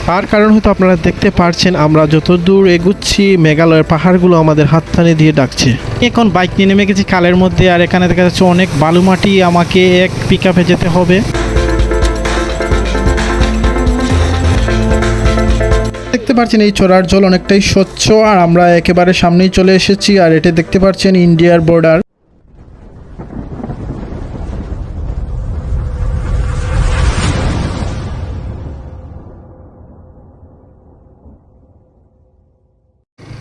তার কারণ হয়তো আপনারা দেখতে পারছেন আমরা যত দূর এগুচ্ছি মেঘালয়ের পাহাড়গুলো আমাদের হাতছানি দিয়ে ডাকছে। এখন বাইক নিয়ে নেমে গেছি খালের মধ্যে, আর এখানে দেখা যাচ্ছে অনেক বালু মাটি, আমাকে এক পিকআপে যেতে হবে। দেখতে পাচ্ছেন এই চড়ার জল অনেকটাই স্বচ্ছ, আর আমরা একেবারে সামনেই চলে এসেছি। আর এটা দেখতে পাচ্ছেন ইন্ডিয়ার border.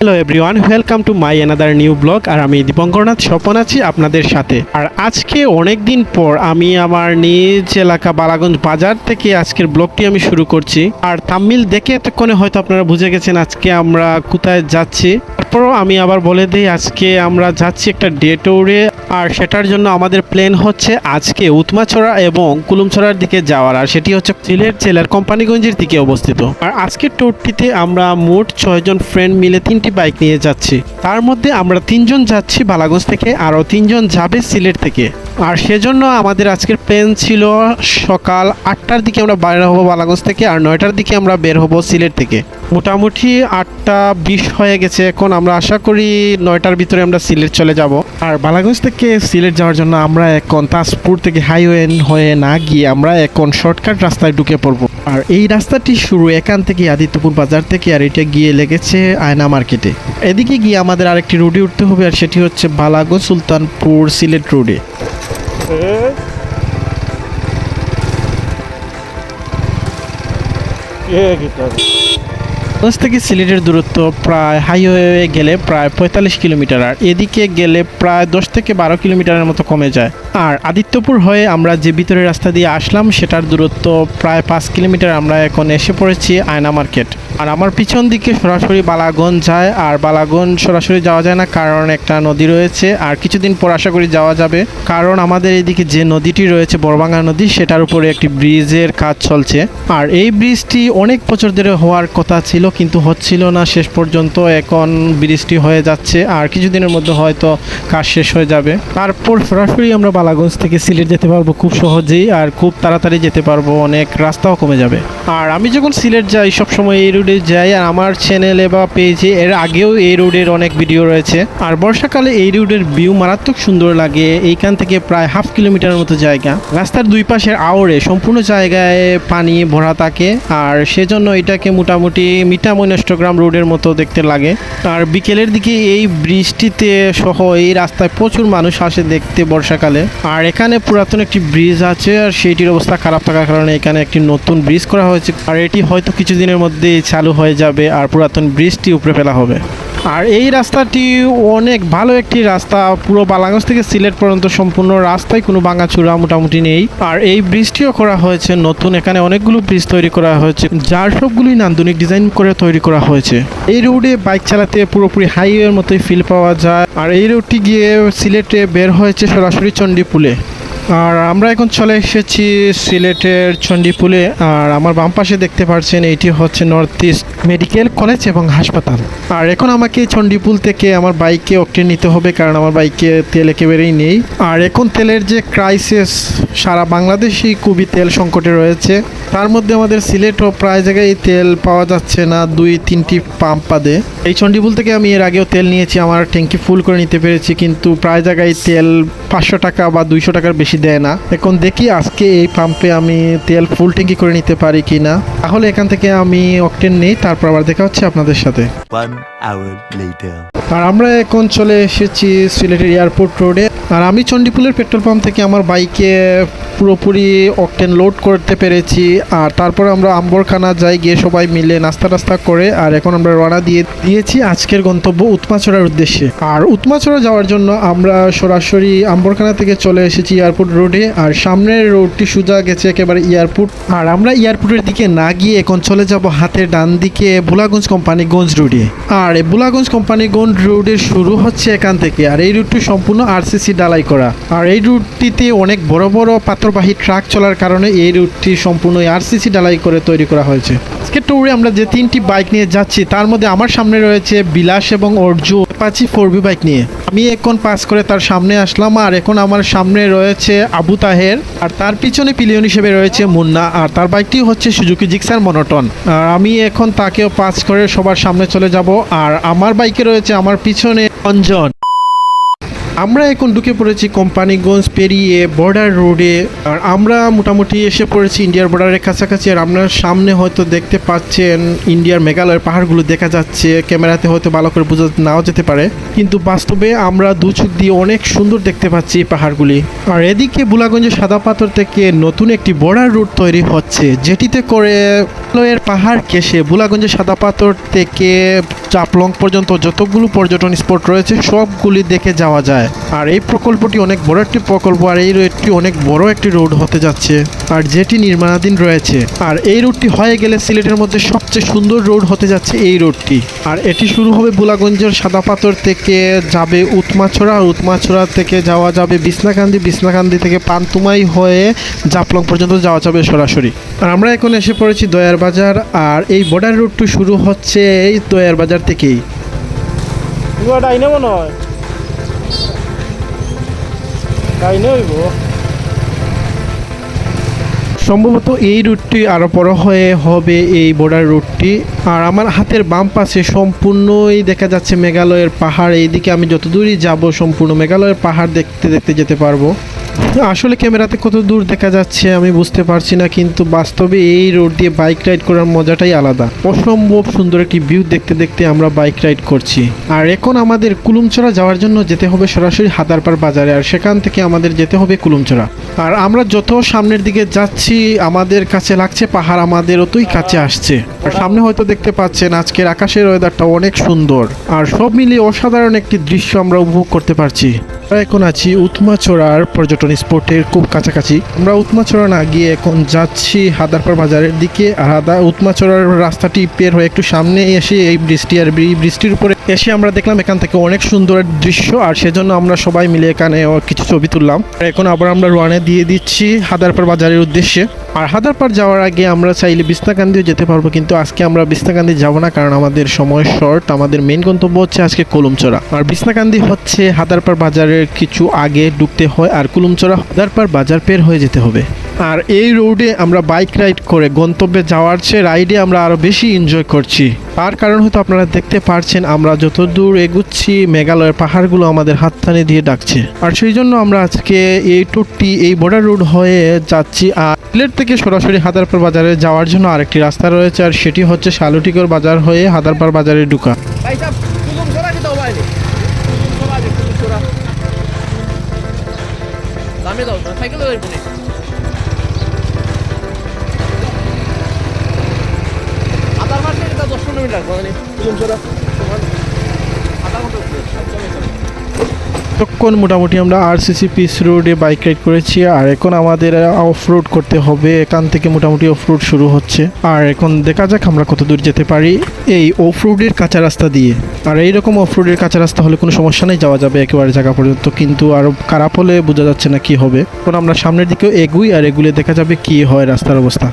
Hello everyone, welcome to my another new blog. আর আমি দীপঙ্করনাথ স্বপন আছি আপনাদের সাথে। আর আজকে অনেক দিন পর আমি আমার নিজ এলাকা বালাগঞ্জ বাজার থেকে আজকের ব্লগটি আমি শুরু করছি। আর থাম্বনেইল দেখে এতক্ষণে হয়তো আপনারা বুঝে গেছেন আজকে আমরা কোথায় যাচ্ছি। তারপরও আমি আবার বলে দিই, আজকে আমরা যাচ্ছি একটা ডে ট্যুরে। আর সেটার জন্য আমাদের প্ল্যান হচ্ছে আজকে উৎমাছড়া এবং কুলুমছড়ার দিকে যাওয়ার, আর সেটি হচ্ছে সিলেট জেলার কোম্পানিগঞ্জের দিকে অবস্থিত। আর আজকের ট্যুরটিতে আমরা মোট 6 জন ফ্রেন্ড মিলে 3টি বাইক নিয়ে যাচ্ছি। তার মধ্যে আমরা 3 জন যাচ্ছি বালাগঞ্জ থেকে, আরও 3 জন যাবে সিলেট থেকে। আর সেজন্য আমাদের আজকের প্ল্যান ছিল সকাল 8টার দিকে আমরা বের হবো বালাগঞ্জ থেকে, আর 9টার দিকে আমরা বের হবো সিলেট থেকে। মোটামুটি 8টা 20 হয়ে গেছে এখন। আমরা আশা করি 9টার ভিতরে আমরা সিলেট চলে যাব। আর বালাগঞ্জ থেকে সিলেট যাওয়ার জন্য আমরা এখন তাজপুর থেকে হাইওয়ে হয়ে না গিয়ে আমরা এখন শর্টকাট রাস্তায় ঢুকে পড়বো। আর এই রাস্তাটি শুরু এখান থেকে আদিত্যপুর বাজার থেকে, আর এটা গিয়ে লেগেছে আয়না মার্কেটে। এদিকে গিয়ে আমাদের আরেকটি রোডে উঠতে হবে, আর সেটি হচ্ছে বালাগঞ্জ সুলতানপুর সিলেট রোডে। বালাগঞ্জ থেকে সিলেটের দূরত্ব প্রায় হাইওয়ে গেলে প্রায় 45 কিলোমিটার, আর এদিকে গেলে প্রায় 10 থেকে 12 কিলোমিটারের মতো কমে যায়। আর আদিত্যপুর হয়ে আমরা যে ভিতরের রাস্তা দিয়ে আসলাম সেটার দূরত্ব প্রায় 5 কিলোমিটার। আমরা এখন এসে পড়েছি আয়না মার্কেট। আর আমার পিছন দিকে সরাসরি বালাগঞ্জ যায়, আর বালাগঞ্জ সরাসরি যাওয়া যায় না কারণ একটা নদী রয়েছে। আর কিছুদিন পর আশা করি যাওয়া যাবে, কারণ আমাদের এইদিকে যে নদীটি রয়েছে বড়বাঙ্গা নদী, সেটার উপরে একটি ব্রিজের কাজ চলছে। আর এই ব্রিজটি অনেক বছর ধরে হওয়ার কথা ছিল কিন্তু হচ্ছিল না শেষ পর্যন্ত। এখন ব্রিজটি হয়ে যাচ্ছে, আর কিছুদিনের মধ্যে হয়তো কাজ শেষ হয়ে যাবে। তারপর সরাসরি আমরা বালাগঞ্জ থেকে সিলেট যেতে পারবো খুব সহজেই, আর খুব তাড়াতাড়ি যেতে পারবো, অনেক রাস্তাও কমে যাবে। আর আমি যখন সিলেট যাই সবসময় এই রোডে যাই, আর আমার চ্যানেলে বা পেজে এর আগেও এই রোডের অনেক ভিডিও রয়েছে। আর বর্ষাকালে এই রোডের ভিউ মারাত্মক সুন্দর লাগে। এইখান থেকে প্রায় 1/2 কিলোমিটারের মতো জায়গা, রাস্তার দুই পাশের আওড়ে সম্পূর্ণ জায়গায় পানি ভরা থাকে। আর সেজন্য এটাকে মোটামুটি মিঠামইনষ্টগ্রাম রোডের মতো দেখতে লাগে। আর বিকেলের দিকে এই বৃষ্টিতে সহ এই রাস্তায় প্রচুর মানুষ আসে দেখতে বর্ষাকালে। আর এখানে পুরাতন একটি ব্রিজ আছে, আর সেইটির অবস্থা খারাপ থাকার কারণে এখানে একটি নতুন ব্রিজ করা হয়েছে। আর এটি হয়তো কিছুদিনের মধ্যে চালু হয়ে যাবে, আর পুরাতন ব্রিজটি উপরে ফেলা হবে। আর এই রাস্তাটি অনেক ভালো একটি রাস্তা, পুরো বালাগঞ্জ থেকে সিলেট পর্যন্ত সম্পূর্ণ রাস্তায় কোনো ভাঙাচুরা মোটামুটি নেই। আর এই ব্রিজটিও করা হয়েছে নতুন, এখানে অনেকগুলো ব্রিজ তৈরি করা হয়েছে যার সবগুলোই নান্দনিক ডিজাইন করে তৈরি করা হয়েছে। এই রোডে বাইক চালাতে পুরোপুরি হাইওয়ের মতোই ফিল পাওয়া যায়। আর এই রোডটি গিয়ে সিলেটে বের হয়েছে সরাসরি চণ্ডীপুলে। আর আমরা এখন চলে এসেছি সিলেটের চণ্ডীপুলে। আর আমার বাম পাশে দেখতে পাচ্ছেন এইটি হচ্ছে নর্থ ইস্ট মেডিকেল কলেজ এবং হাসপাতাল। আর এখন আমাকে চণ্ডীপুল থেকে আমার বাইকে অকটেন নিতে হবে, কারণ আমার বাইকে তেল একেবারেই নেই। আর এখন তেলের যে ক্রাইসিস, সারা বাংলাদেশই খুবই তেল সংকটে রয়েছে। তার মধ্যে আমাদের সিলেটও প্রায় জায়গায় তেল পাওয়া যাচ্ছে না, 2-3টি পাম্প বাদে। এই চণ্ডীপুল থেকে আমি এর আগেও তেল নিয়েছি, আমার ট্যাঙ্কি ফুল করে নিতে পেরেছি, কিন্তু প্রায় জায়গায় তেল 500 টাকা বা 200 টাকার বেশি দেয় না। এখন দেখি আজকে এই পাম্পে আমি তেল ফুল ট্যাঙ্কি করে নিতে পারি কিনা। তাহলে এখান থেকে আমি অকটেন নেই, তারপর আবার দেখা হচ্ছে আপনাদের সাথে। 1 hour later. আর আমরা এখন চলে এসেছি সিলেটের এয়ারপোর্ট রোডে। আর আমি চণ্ডীপুলের পেট্রোল পাম্প থেকে আমার বাইকে পুরোপুরি অকটেন লোড করতে পেরেছি। আর তারপর আমরা আম্বরখানা যাই, গিয়ে সবাই মিলে নাস্তা টাস্তা করে আর এখন আমরা রওনা দিয়েছি আজকের গন্তব্য উৎমাছড়ার উদ্দেশ্যে। আর উৎমাছড়া যাওয়ার জন্য আমরা সরাসরি আম্বরখানা থেকে চলে এসেছি এয়ারপোর্ট রোডে। আর সামনের রোডটি সোজা গেছে একেবারে এয়ারপোর্ট। আর আমরা এয়ারপোর্টের দিকে না গিয়ে এখন চলে যাব হাতের ডান দিকে বুলাগঞ্জ কোম্পানিগঞ্জ রোডে। আর এই বুলাগঞ্জ কোম্পানিগঞ্জ রোডের শুরু হচ্ছে এখান থেকে। আর এই রুটটি সম্পূর্ণ আরসিসি ডালাই করা। আর এই রুটটিতে অনেক বড় বড় পাথরবাহী ট্রাক চলার কারণে এই রুটটি সম্পূর্ণ আরসিসি ডালাই করে তৈরি করা হয়েছে। আজকের ট্যুরে আমরা যে 3টি বাইক নিয়ে যাচ্ছি তার মধ্যে আমার সামনে রয়েছে বিলাস এবং অর্জুন। অ্যাপাচি 4B বাইক নিয়ে। আমি এখন পাস করে তার সামনে আসলাম, আর এখন আমার সামনে রয়েছে আবু তাহের, আর তার পিছনে পিলিয়ন হিসেবে রয়েছে মুন্না, আর তার বাইকটি হচ্ছে সুজুকি জিক্সার মনোটন। আর আমি এখন তাকেও পাস করে সবার সামনে চলে যাব, আর আমার বাইকে রয়েছে আমার পিছনে অঞ্জন। আমরা এখন ঢুকে পড়েছি কোম্পানিগঞ্জ পেরিয়ে বর্ডার রোডে, আর আমরা মোটামুটি এসে পড়েছি ইন্ডিয়ার বর্ডারের কাছাকাছি। আর আপনার সামনে হয়তো দেখতে পাচ্ছেন ইন্ডিয়ার মেঘালয়ের পাহাড়গুলো দেখা যাচ্ছে। ক্যামেরাতে হয়তো ভালো করে বোঝা নাও যেতে পারে, কিন্তু বাস্তবে আমরা দু চোখ দিয়ে অনেক সুন্দর দেখতে পাচ্ছি এই পাহাড়গুলি। আর এদিকে বুলাগঞ্জের সাদা পাথর থেকে নতুন একটি বর্ডার রুট তৈরি হচ্ছে, যেটিতে করে মেঘালয়ের পাহাড় কেশে বুলাগঞ্জের সাদা পাথর থেকে চাপলং পর্যন্ত যতগুলো পর্যটন স্পট রয়েছে সবগুলি দেখে যাওয়া যায়। আর এই প্রকল্পটি অনেক বড় একটি প্রকল্প, আর এই রুটটি অনেক বড় একটি রোড হতে যাচ্ছে, আর যেটি নির্মাণাধীন রয়েছে। আর এই রুটটি হয়ে গেলে সিলেটের মধ্যে সবচেয়ে সুন্দর রোড হতে যাচ্ছে এই রোডটি। আর এটি শুরু হবে বুলাগঞ্জের সাদা পাথর থেকে, যাবে উৎমাছড়া, আর উৎমাছড়া থেকে যাওয়া যাবে বিছনাকান্দি, বিছনাকান্দি থেকে পান্তুমাই হয়ে জাপলং পর্যন্ত যাওয়া যাবে সরাসরি। আর আমরা এখন এসে পড়েছি দয়ার বাজার, আর এই বর্ডার রুটটি শুরু হচ্ছে এই দয়ার বাজার থেকেই। সম্ভবত এই রুটটি আরো বড় হয়ে হবে এই বর্ডার রুটটি। আর আমার হাতের বাম পাশে সম্পূর্ণই দেখা যাচ্ছে মেঘালয়ের পাহাড়। এইদিকে আমি যত দূরই যাব সম্পূর্ণ মেঘালয়ের পাহাড় দেখতে দেখতে যেতে পারবো। আসলে ক্যামেরাতে কত দূর দেখা যাচ্ছে আমি বুঝতে পারছি না, কিন্তু বাস্তবে এই রোড দিয়ে বাইক রাইড করার মজাটাই আলাদা। অসম্ভব সুন্দর একটি ভিউ দেখতে দেখতে আমরা বাইক রাইড করছি। আর এখন আমাদের কুলুমচড়া যাওয়ার জন্য যেতে হবে সরাসরি হাদারপাড় বাজারে, আর সেখান থেকে আমাদের যেতে হবে কুলুমচড়া। আর আমরা যত সামনের দিকে যাচ্ছি আমাদের কাছে লাগছে পাহাড় আমাদের অতই কাছে আসছে। আর সামনে হয়তো দেখতে পাচ্ছেন আজকের আকাশের ওয়েদারটা অনেক সুন্দর, আর সব মিলিয়ে অসাধারণ একটি দৃশ্য আমরা উপভোগ করতে পারছি। আমরা এখন আছি উৎমাছড়ার পর্যটন স্পটের খুব কাছাকাছি। আমরা উৎমাছড়া না গিয়ে এখন যাচ্ছি হাদারপাড় বাজারের দিকে। আর উৎমাছড়ার রাস্তাটি পের হয়ে একটু সামনে এসে এই বৃষ্টি, আর বৃষ্টির উপরে এসে আমরা দেখলাম এখান থেকে অনেক সুন্দর দৃশ্য, আর সেজন্য আমরা সবাই মিলে এখানে কিছু ছবি তুললাম। আর এখন আবার আমরা রওনা দিয়ে দিচ্ছি হাদারপাড় বাজারের উদ্দেশ্যে। আর হাদারপাড় যাওয়ার আগে আমরা চাইলে বিছনাকান্দিও যেতে পারবো, কিন্তু আজকে আমরা বিছনাকান্দি যাব না, কারণ আমাদের সময় শর্ট। আমাদের মেইন গন্তব্য হচ্ছে আজকে কুলুমচড়া। আর বিছনাকান্দি হচ্ছে হাদারপাড় বাজারের কিছু আগে ঢুকতে হয়, আর কুলুমচড়া হাদারপাড় বাজার পের হয়ে যেতে হবে। আর এই রোডে আমরা বাইক রাইড করে গন্তব্যে যাওয়ার চেয়ে রাইডে আমরা আরো বেশি এনজয় করছি। তার কারণ হয়তো আপনারা দেখতে পারছেন আমরা যত দূর এগুচ্ছি মেঘালয়ের পাহাড়গুলো আমাদের হাতছানি দিয়ে ডাকছে। আর সেই জন্য আমরা আজকে এই ট্যুরটি এই বর্ডার রোড হয়ে যাচ্ছি। আর সিলেট থেকে সরাসরি হাদারপাড় বাজারে যাওয়ার জন্য আরেকটি রাস্তা রয়েছে, আর সেটি হচ্ছে শালুটিকর বাজার হয়ে হাদারপাড় বাজারে ঢুকা। তখন মোটামুটি আমরা আরসিসি পিস রোডে বাইক রাইড করেছি। আর এখন আমাদের অফ রোড করতে হবে, এখান থেকে মোটামুটি অফ রোড শুরু হচ্ছে। আর এখন দেখা যাক আমরা কত দূর যেতে পারি এই অফ রোডের কাঁচা রাস্তা দিয়ে। আর এইরকম অফ রোডের কাঁচা রাস্তা হলে কোনো সমস্যা নেই, যাওয়া যাবে একেবারে জায়গা পর্যন্ত, কিন্তু আরও খারাপ হলে বোঝা যাচ্ছে না কি হবে। এখন আমরা সামনের দিকেও এগুই, আর এগুলে দেখা যাবে কি হয় রাস্তার অবস্থা।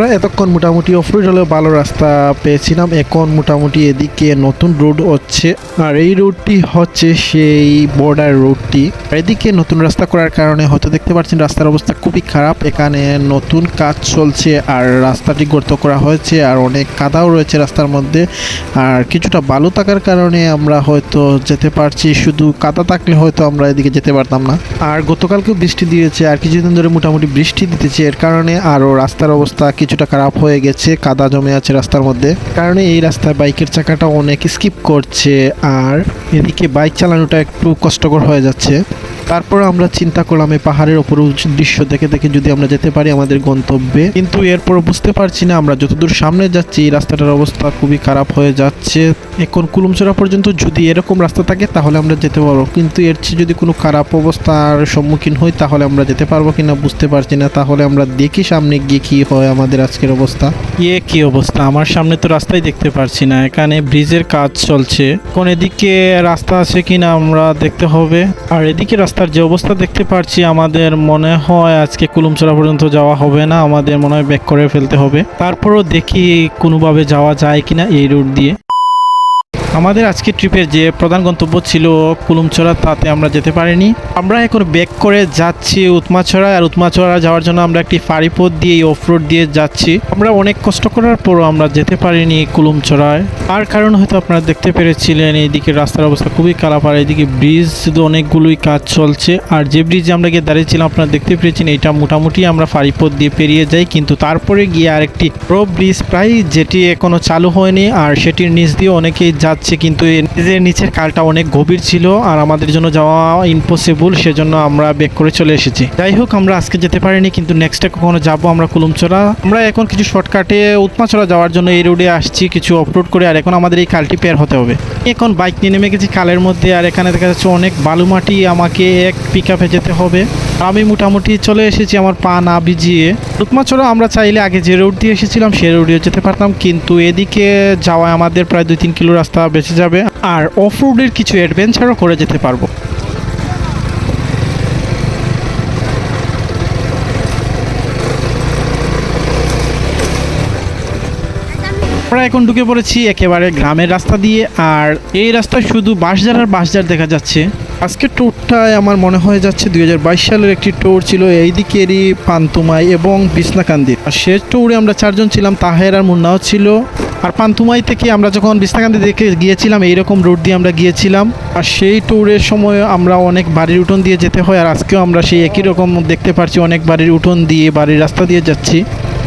আমরা এতক্ষণ মোটামুটি অফরোড হলেও ভালো রাস্তা পেয়েছিলাম। এখন মোটামুটি এদিকে নতুন রোড হচ্ছে, আর এই রোডটি হচ্ছে সেই বর্ডার রোডটি। এদিকে নতুন রাস্তা করার কারণে হয়তো দেখতে পাচ্ছেন রাস্তার অবস্থা খুবই খারাপ। এখানে নতুন কাজ চলছে, আর রাস্তাটি গর্ত করা হয়েছে, আর অনেক কাদাও রয়েছে রাস্তার মধ্যে। আর কিছুটা বালু থাকার কারণে আমরা হয়তো যেতে পারছি, শুধু কাদা থাকলে হয়তো আমরা এদিকে যেতে পারতাম না। আর গতকালকেও বৃষ্টি দিয়েছে, আর কিছুদিন ধরে মোটামুটি বৃষ্টি দিতেছে, এর কারণে আরও রাস্তার অবস্থা কিছুটা খারাপ হয়ে গেছে, কাদা জমে আছে রাস্তার মধ্যে। কারণে এই রাস্তায় বাইকের চাকাটা অনেক স্কিপ করছে, আর এদিকে বাইক চালানোটা একটু কষ্টকর হয়ে যাচ্ছে। তারপর আমরা চিন্তা করলাম এই পাহাড়ের ওপর দৃশ্য দেখে দেখে যদি আমরা যেতে পারি আমাদের গন্তব্যে, কিন্তু এরপর বুঝতে পারছি না আমরা যতদূর সামনে যাচ্ছি এই রাস্তাটার অবস্থা খুবই খারাপ হয়ে যাচ্ছে। এখন কুলুমচড়া পর্যন্ত যদি এরকম রাস্তা থাকে তাহলে আমরা যেতে পারবো, কিন্তু এর চেয়ে যদি কোনো খারাপ অবস্থার সম্মুখীন হই তাহলে আমরা যেতে পারবো কিনা বুঝতে পারছি না। তাহলে আমরা দেখি সামনে গিয়ে কি হয় আমাদের আজকের অবস্থা। কি অবস্থা, আমার সামনে তো রাস্তাই দেখতে পারছি না, এখানে ব্রিজের কাজ চলছে। কোন এদিকে রাস্তা আছে কিনা আমরা দেখতে হবে। আর এদিকে রাস্তা রাস্তার যে অবস্থা দেখতে পাচ্ছি আমাদের মনে হয় আজকে কুলুমচড়া পর্যন্ত যাওয়া হবে না, আমাদের মনে হয় ব্যাক করে ফেলতে হবে। তারপরও দেখি কোনোভাবে যাওয়া যায় কিনা এই রুট দিয়ে। আমাদের আজকে ট্রিপের যে প্রধান গন্তব্য ছিল কুলুমচড়া, তাতে আমরা যেতে পারিনি। আমরা এখন ব্যাক করে যাচ্ছি উৎমাছড়া, আর উৎমাছড়া যাওয়ার জন্য আমরা একটি ফাঁড়ি পথ দিয়ে অফ রোড দিয়ে যাচ্ছি। আমরা অনেক কষ্ট করার পরও আমরা যেতে পারিনি কুলুমচড়ায়। আর কারণ হয়তো আপনারা দেখতে পেরেছিলেন এইদিকে রাস্তার অবস্থা খুবই খারাপ, আর এইদিকে ব্রিজ শুধু অনেকগুলোই কাজ চলছে। আর যে ব্রিজে আমরা গিয়ে দাঁড়িয়েছিলাম আপনারা দেখতে পেরেছেন, এটা মোটামুটি আমরা ফাঁড়ি পথ দিয়ে পেরিয়ে যাই, কিন্তু তারপরে গিয়ে আরেকটি প্রো ব্রিজ প্রায় যেটি এখনো চালু হয়নি, আর সেটির নিচ দিয়ে অনেকেই যাচ্ছে, কিন্তু এর নিচের কালটা অনেক গভীর ছিল আর আমাদের জন্য যাওয়া ইম্পসিবল, সেজন্য আমরা ব্যাক করে চলে এসেছি। যাই হোক, আমরা আজকে যেতে পারিনি, কিন্তু নেক্সটে কখনো যাবো আমরা কুলুমচড়া। আমরা এখন কিছু শর্টকাটে উৎমাছড়া যাওয়ার জন্য এই রোডে আসছি কিছু অফরোড করে, আর এখন আমাদের এই খালটি পের হতে হবে। এখন বাইক নিয়ে নেমে গেছি খালের মধ্যে, আর এখানে দেখা যাচ্ছে অনেক বালু মাটি, আমাকে এক পিক আপে যেতে হবে। আমি মোটামুটি চলে এসেছি আমার পা না ভিজিয়ে। উৎমাছড়া আমরা চাইলে আগে যে রোড দিয়ে এসেছিলাম সেই রোড দিয়ে যেতে পারতাম, কিন্তু এদিকে যাওয়ায় আমাদের প্রায় 2-3 কিলো রাস্তা বেঁচে যাবে, আর অফ রোডের কিছু অ্যাডভেঞ্চারও করে যেতে পারবো। আমরা এখন ঢুকে পড়েছি একেবারে গ্রামের রাস্তা দিয়ে, আর এই রাস্তায় শুধু বাঁশঝাড় আর বাঁশঝাড় দেখা যাচ্ছে। আজকের ট্যুরটায় আমার মনে হয়ে যাচ্ছে 2022 সালের একটি ট্যুর ছিল, এইদিকেরই পান্তুমাই এবং বিছনাকান্দি। আর সে ট্যুরে আমরা 4 জন ছিলাম, তাহের আর মুন্নাও ছিল। আর পান্তুমাই থেকে আমরা যখন বিছনাকান্দি দেখে গিয়েছিলাম এইরকম রুট দিয়ে আমরা গিয়েছিলাম, আর সেই ট্যুরের সময় আমরা অনেক বাড়ির উঠোন দিয়ে যেতে হয়, আর আজকেও আমরা সেই একই রকম দেখতে পাচ্ছি, অনেক বাড়ির উঠোন দিয়ে বাড়ির রাস্তা দিয়ে যাচ্ছি।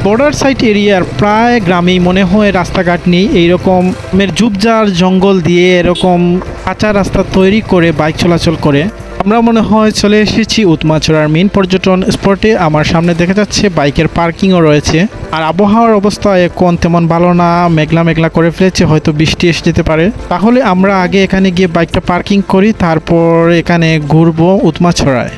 বর্ডার সাইড এরিয়ার প্রায় গ্রামেই মনে হয় রাস্তাঘাট নেই, এইরকমের ঝুপঝাড় জঙ্গল দিয়ে এরকম কাঁচা রাস্তা তৈরি করে বাইক চলাচল করে। আমরা মনে হয় চলে এসেছি উৎমাছড়ার মেইন পর্যটন স্পটে। আমার সামনে দেখা যাচ্ছে বাইকের পার্কিংও রয়েছে, আর আবহাওয়ার অবস্থা এখন তেমন ভালো না, মেঘলা মেঘলা করে ফেলেছে, হয়তো বৃষ্টি এসে যেতে পারে। তাহলে আমরা আগে এখানে গিয়ে বাইকটা পার্কিং করি, তারপর এখানে ঘুরবো উৎমাছড়ায়।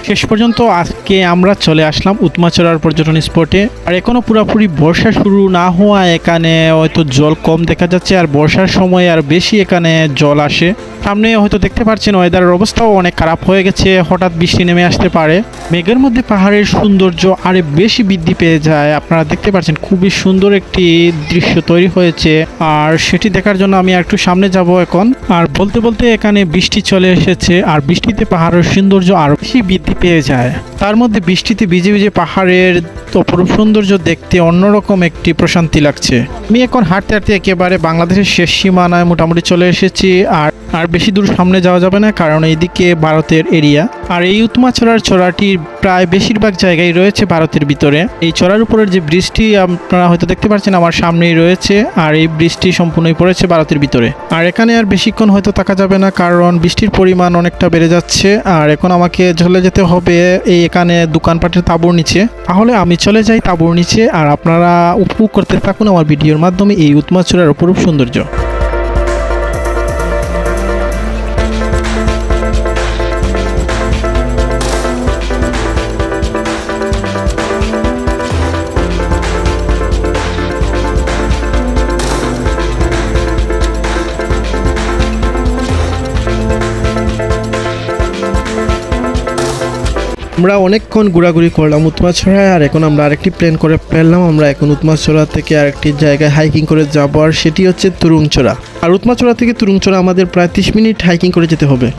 শেষ পর্যন্ত আজকে আমরা চলে আসলাম উৎমাছড়ার পর্যটন স্পটে। আর এখনো পুরোপুরি বর্ষা শুরু না হওয়া এখানে হয়তো জল কম দেখা যাচ্ছে, আর বর্ষার সময় আর বেশি এখানে জল আসে। সামনে হয়তো দেখতে পাচ্ছেন ওয়েদারের অবস্থাও অনেক খারাপ হয়ে গেছে, হঠাৎ বৃষ্টি নেমে আসতে পারে। মেঘের মধ্যে পাহাড়ের সৌন্দর্য আরে বেশি বৃদ্ধি পেয়ে যায়। আপনারা দেখতে পাচ্ছেন খুবই সুন্দর একটি দৃশ্য তৈরি হয়েছে, আর সেটি দেখার জন্য আমি একটু সামনে যাব এখন। আর বলতে বলতে এখানে বৃষ্টি চলে এসেছে, আর বৃষ্টিতে পাহাড়ের সৌন্দর্য আরো বেশি বৃদ্ধি পেয়ে যায়। তার মধ্যে বৃষ্টিতে ভিজে ভিজে পাহাড়ের অপরূপ সৌন্দর্য দেখতে অন্যরকম একটি প্রশান্তি লাগছে। আমি এখন হাঁটতে হাঁটতে একেবারে বাংলাদেশের শেষ সীমানায় মোটামুটি চলে এসেছি, আর বেশি দূর সামনে যাওয়া যাবে না, কারণ এইদিকে ভারতের এরিয়া। আর এই উৎমাছড়ার চড়াটির প্রায় বেশিরভাগ জায়গায় রয়েছে ভারতের ভিতরে। এই চড়ার উপরের যে ব্রিজটি আপনারা হয়তো দেখতে পাচ্ছেন আমার সামনেই রয়েছে, আর এই ব্রিজটি সম্পূর্ণই পড়েছে ভারতের ভিতরে। আর এখানে আর বেশিক্ষণ হয়তো থাকা যাবে না, কারণ বৃষ্টির পরিমাণ অনেকটা বেড়ে যাচ্ছে। আর এখন আমাকে চলে যেতে হবে এই এখানে দোকানপাটের তাঁবুর নিচে। তাহলে আমি চলে যাই তাঁবুর নিচে, আর আপনারা উপভোগ করতে থাকুন আমার ভিডিওর মাধ্যমে এই উৎমাছড়ার অপরূপ সৌন্দর্য। আমরা অনেকক্ষণ ঘোরাঘুরি করলাম উৎমাছড়ায়, আর এখন আমরা আরেকটি প্ল্যান করে ফেললাম। আমরা এখন উৎমাছড়া থেকে আরেকটি জায়গায় হাইকিং করে যাবো, আর সেটি হচ্ছে তুরুংচড়া। আর উৎমাছড়া থেকে তুরুংচড়া আমাদের প্রায় 30 মিনিট হাইকিং করে যেতে হবে।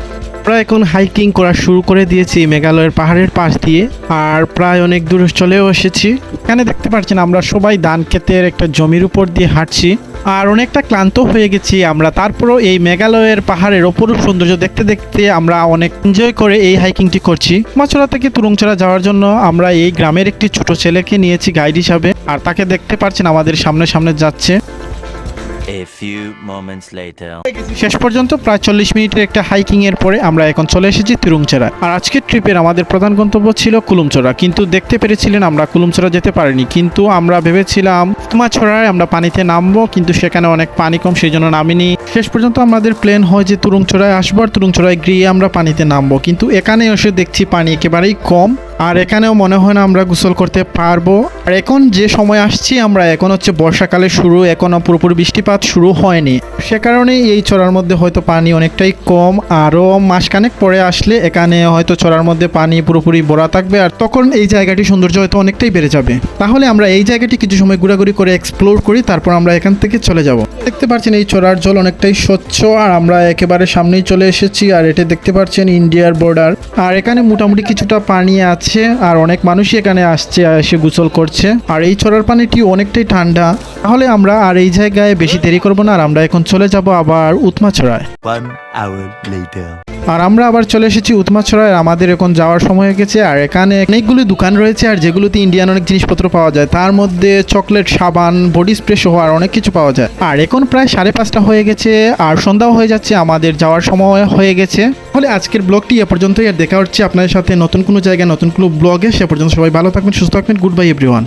আমরা এখন হাইকিং করা শুরু করে দিয়েছি মেঘালয়ের পাহাড়ের পাশ দিয়ে, আর প্রায় অনেক দূর চলেও এসেছি। এখানে দেখতে পাচ্ছেন আমরা সবাই ধান ক্ষেতের একটা জমির উপর দিয়ে হাঁটছি, আর অনেকটা ক্লান্ত হয়ে গেছি আমরা। তারপরও এই মেঘালয়ের পাহাড়ের অপরূপ সৌন্দর্য দেখতে দেখতে আমরা অনেক এনজয় করে এই হাইকিংটি করছি। উৎমাছড়া থেকে তুরুংচড়া যাওয়ার জন্য আমরা এই গ্রামের একটি ছোট ছেলেকে নিয়েছি গাইড হিসাবে, আর তাকে দেখতে পাচ্ছেন আমাদের সামনে সামনে যাচ্ছে। A few moments later. শেষ পর্যন্ত প্রায় 40 মিনিটের একটা হাইকিং এর পরে আমরা এখন চলে এসেছি তুরুংচড়া। আর আজকের ট্রিপের আমাদের প্রধান গন্তব্য ছিল কুলুমচড়া, কিন্তু দেখতে পেরেছিলেন আমরা কুলুমচড়া যেতে পারিনি। কিন্তু আমরা ভেবেছিলাম উৎমাছড়ায় আমরা পানিতে নামবো, কিন্তু সেখানে অনেক পানি কম, সেই জন্য নামিনি। শেষ পর্যন্ত আমাদের প্ল্যান হয় যে তুরুংচড়ায় আসবো, আর তুরুংচড়ায় গিয়ে আমরা পানিতে নামবো, কিন্তু এখানে এসে দেখছি পানি একেবারেই কম। আর এখানেও মনে হয় না আমরা গোসল করতে পারবো। আর এখন যে সময় আসছি আমরা, এখন হচ্ছে বর্ষাকালের শুরু, এখনও পুরোপুরি বৃষ্টিপাত শুরু হয়নি, সে কারণেই এই চড়ার মধ্যে হয়তো পানি অনেকটাই কম। আরও মাসখানেক পরে আসলে এখানে হয়তো চড়ার মধ্যে পানি পুরোপুরি ভরা থাকবে, আর তখন এই জায়গাটি সৌন্দর্য হয়তো অনেকটাই বেড়ে যাবে। তাহলে আমরা এই জায়গাটি কিছু সময় ঘোরাঘুরি করে এক্সপ্লোর করি, তারপর আমরা এখান থেকে চলে যাব। দেখতে পাচ্ছেন এই চড়ার জল অনেকটাই স্বচ্ছ, আর আমরা একেবারে সামনেই চলে এসেছি। আর এটা দেখতে পাচ্ছেন ইন্ডিয়ার বর্ডার, আর এখানে মোটামুটি কিছুটা পানি আছে, আর অনেক মানুষই এখানে আসছে, এসে গোসল করছে। আর এই চড়ার পানিটি অনেকটাই ঠান্ডা। তাহলে আমরা আর এই জায়গায় বেশি দেরি করব না, আর আমরা এখন চলে যাব আবার উৎমাছড়ায়। 1 hour later. আর আমরা আবার চলে এসেছি উৎমাছড়ায়, আমাদের এখন যাওয়ার সময় হয়ে গেছে। আর এখানে অনেকগুলি দোকান রয়েছে, আর যেগুলোতে ইন্ডিয়ান অনেক জিনিসপত্র পাওয়া যায়, তার মধ্যে চকলেট, সাবান, বডি স্প্রে সহ আর অনেক কিছু পাওয়া যায়। আর এখন প্রায় 5:30 হয়ে গেছে, আর সন্ধ্যাও হয়ে যাচ্ছে, আমাদের যাওয়ার সময় হয়ে গেছে। তাহলে আজকের ব্লগটি এ পর্যন্তই, আর দেখা হচ্ছে আপনাদের সাথে নতুন কোনো জায়গায় নতুন কোনো ব্লগে। সে পর্যন্ত সবাই ভালো থাকবেন, সুস্থ থাকবেন। Good bye everyone.